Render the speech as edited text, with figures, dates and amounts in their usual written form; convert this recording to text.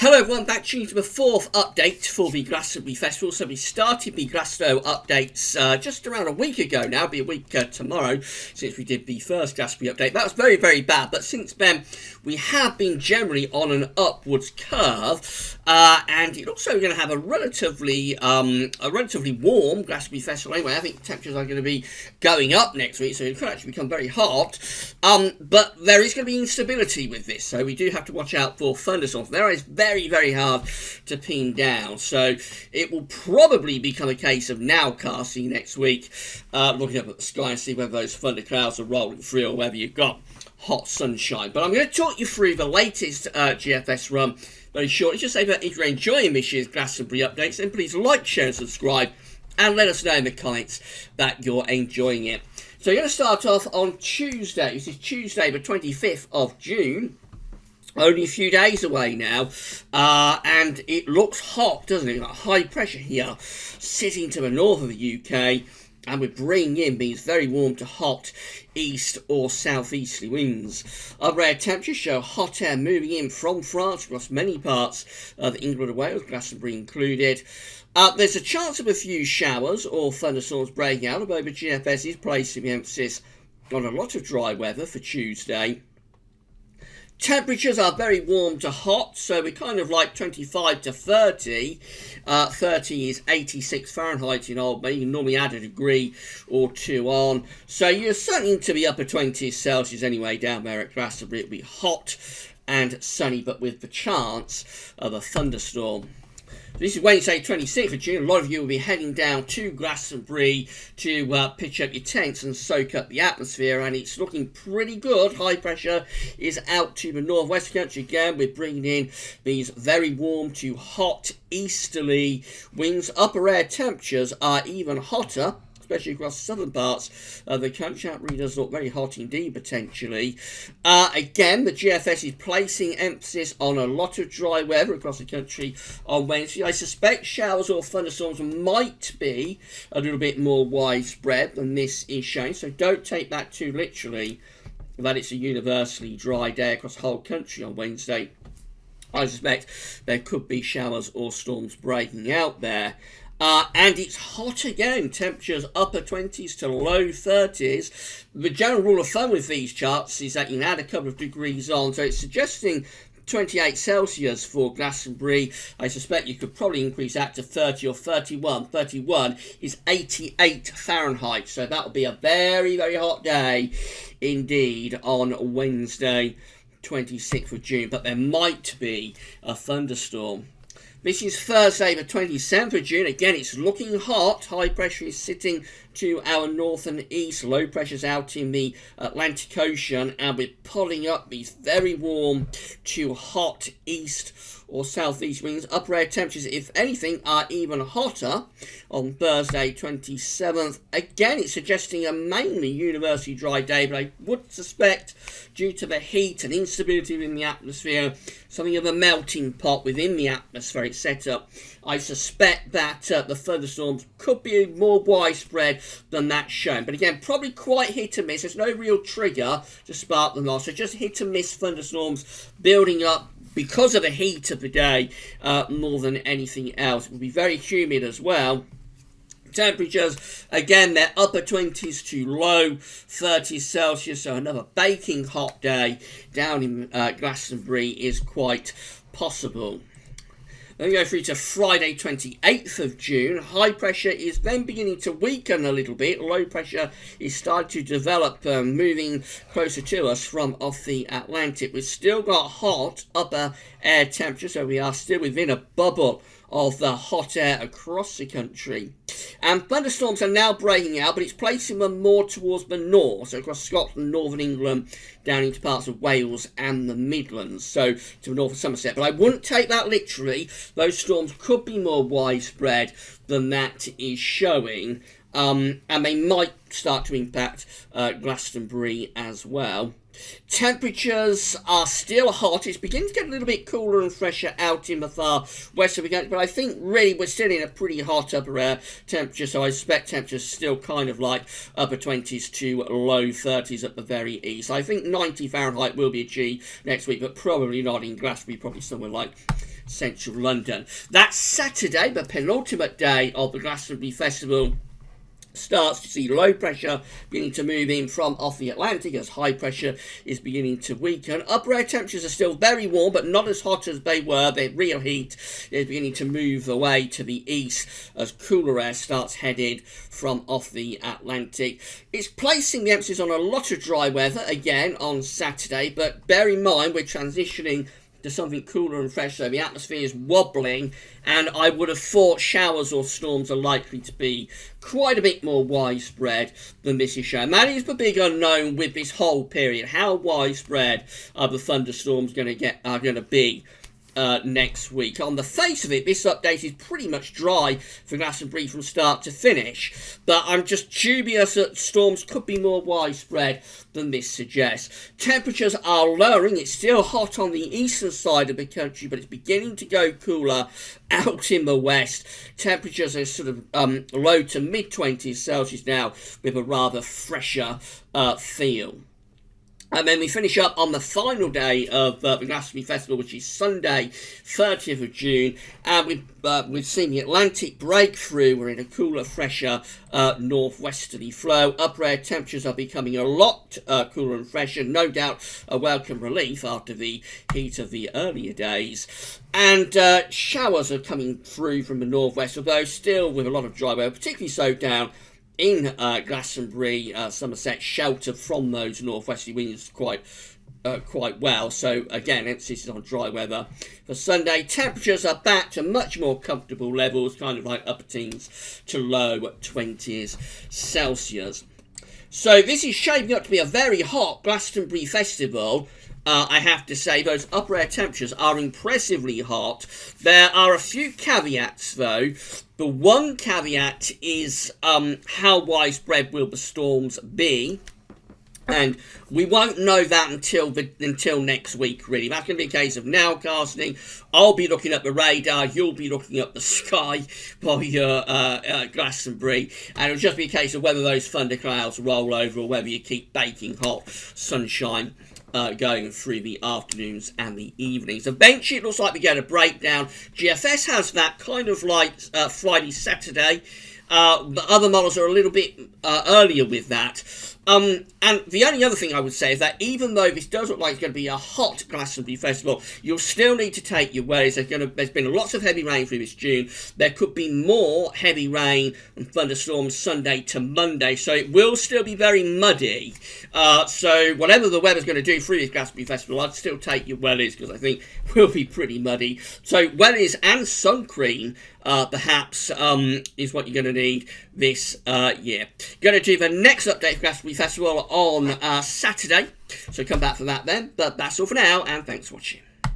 Hello everyone, back to the fourth update for the Glastonbury Festival. So we started the Glasto updates just around a week ago now. It'll be a week tomorrow since we did the first Glastonbury update. That was very, very bad, but since then we have been generally on an upwards curve, and it's also going to have a relatively warm Glastonbury Festival anyway. I think temperatures are going to be going up next week, so it could actually become very hot. But there is going to be instability with this, so we do have to watch out for thunderstorms. There is very, very hard to pin down, so it will probably become a case of nowcasting next week, looking up at the sky and see whether those thunderclouds are rolling through or whether you've got hot sunshine. But I'm going to talk you through the latest GFS run very shortly. Just say that if you're enjoying this year's Glastonbury updates, then please like, share and subscribe, and let us know in the comments that you're enjoying it. So we're going to start off on Tuesday. This is Tuesday the 25th of June. Only a few days away now, and it looks hot, doesn't it? We've got high pressure here sitting to the north of the UK, and we're bringing in these very warm to hot east or southeasterly winds. Upper air temperatures show hot air moving in from France across many parts of England and Wales, Glastonbury included. There's a chance of a few showers or thunderstorms breaking out, although the GFS is placing the emphasis on a lot of dry weather for Tuesday. Temperatures are very warm to hot, so we're kind of like 25 to 30. 30 is 86 Fahrenheit in Old Bay. You can normally add a degree or two on. So you're certainly into the upper 20s Celsius anyway down there at Glastonbury. It'll be hot and sunny, but with the chance of a thunderstorm. This is Wednesday, 26th of June. A lot of you will be heading down to Glastonbury to pitch up your tents and soak up the atmosphere, and it's looking pretty good. High pressure is out to the northwest country again. We're bringing in these very warm to hot easterly winds. Upper air temperatures are even hotter, especially across southern parts of the country. That really does look very hot indeed, potentially. Again, the GFS is placing emphasis on a lot of dry weather across the country on Wednesday. I suspect showers or thunderstorms might be a little bit more widespread than this is showing, so don't take that too literally that it's a universally dry day across the whole country on Wednesday. I suspect there could be showers or storms breaking out there. And it's hot again, temperatures upper 20s to low 30s. The general rule of thumb with these charts is that you can add a couple of degrees on, so it's suggesting 28 Celsius for Glastonbury. I suspect you could probably increase that to 30 or 31. 31 is 88 Fahrenheit, so that will be a very, very hot day indeed on Wednesday, 26th of June, but there might be a thunderstorm. This is Thursday the 27th of June. Again, it's looking hot. High pressure is sitting to our north and east. Low pressure's out in the Atlantic Ocean, and we're pulling up these very warm to hot east or southeast winds. Upper air temperatures, if anything, are even hotter on Thursday 27th. Again, it's suggesting a mainly universally dry day, but I would suspect, due to the heat and instability within the atmosphere, something of a melting pot within the atmospheric setup. I suspect that the thunderstorms could be more widespread than that shown. But again, probably quite hit and miss. There's no real trigger to spark them off. So just hit and miss thunderstorms building up because of the heat of the day more than anything else. It will be very humid as well. Temperatures, again, they're upper 20s to low 30s Celsius, so another baking hot day down in Glastonbury is quite possible. Then we go through to Friday 28th of June. High pressure is then beginning to weaken a little bit. Low pressure is starting to develop, moving closer to us from off the Atlantic. We've still got hot upper air temperature, so we are still within a bubble of the hot air across the country. And thunderstorms are now breaking out, but it's placing them more towards the north, so across Scotland, northern England, down into parts of Wales and the Midlands, so to the north of Somerset. But I wouldn't take that literally. Those storms could be more widespread than that is showing, and they might start to impact Glastonbury as well. Temperatures are still hot. It's beginning to get a little bit cooler and fresher out in the far west of the country, but I think really we're still in a pretty hot upper air temperature, so I expect temperatures still kind of like upper 20s to low 30s at the very east. I think 90 Fahrenheit will be achieved next week, but probably not in Glastonbury, probably somewhere like central London. That Saturday, the penultimate day of the Glastonbury Festival, starts to see low pressure beginning to move in from off the Atlantic as high pressure is beginning to weaken. Upper air temperatures are still very warm, but not as hot as they were. The real heat is beginning to move away to the east as cooler air starts headed from off the Atlantic. It's placing the emphasis on a lot of dry weather again on Saturday, but bear in mind we're transitioning to something cooler and fresh, so the atmosphere is wobbling, and I would have thought showers or storms are likely to be quite a bit more widespread than this is showing. That is the big unknown with this whole period. How widespread are the thunderstorms going to be next week? On the face of it, this update is pretty much dry for Glastonbury from start to finish, but I'm just dubious that storms could be more widespread than this suggests. Temperatures are lowering. It's still hot on the eastern side of the country, but it's beginning to go cooler out in the west. Temperatures are sort of low to mid-20s Celsius now, with a rather fresher feel. And then we finish up on the final day of the Glastonbury Festival, which is Sunday, 30th of June. And we've seen the Atlantic break through. We're in a cooler, fresher northwesterly flow. Upper air temperatures are becoming a lot cooler and fresher. No doubt a welcome relief after the heat of the earlier days. And showers are coming through from the northwest, although still with a lot of dry weather, particularly so down in Glastonbury, Somerset, sheltered from those northwesterly winds quite well. So again, emphasis is on dry weather. For Sunday, temperatures are back to much more comfortable levels, kind of like upper teens to low 20s Celsius. So this is shaping up to be a very hot Glastonbury Festival. I have to say, those upper air temperatures are impressively hot. There are a few caveats, though. The one caveat is how widespread will the storms be? And we won't know that until next week, really. That's going to be a case of nowcasting. I'll be looking at the radar. You'll be looking at the sky while you're Glastonbury. And it'll just be a case of whether those thunderclouds roll over or whether you keep baking hot sunshine going through the afternoons and the evenings. Eventually, it looks like we get a breakdown. GFS has that kind of like Friday, Saturday. The other models are a little bit earlier with that. And the only other thing I would say is that even though this does look like it's going to be a hot Glastonbury Festival, you'll still need to take your worries. There's been lots of heavy rain through this June. There could be more heavy rain and thunderstorms Sunday to Monday, so it will still be very muddy. So whatever the weather's going to do through this Glastonbury Festival, I'd still take your wellies because I think we'll be pretty muddy. So wellies and sun cream perhaps is what you're going to need this year. Going to do the next update for Glastonbury Festival on Saturday, so come back for that then. But that's all for now, and thanks for watching.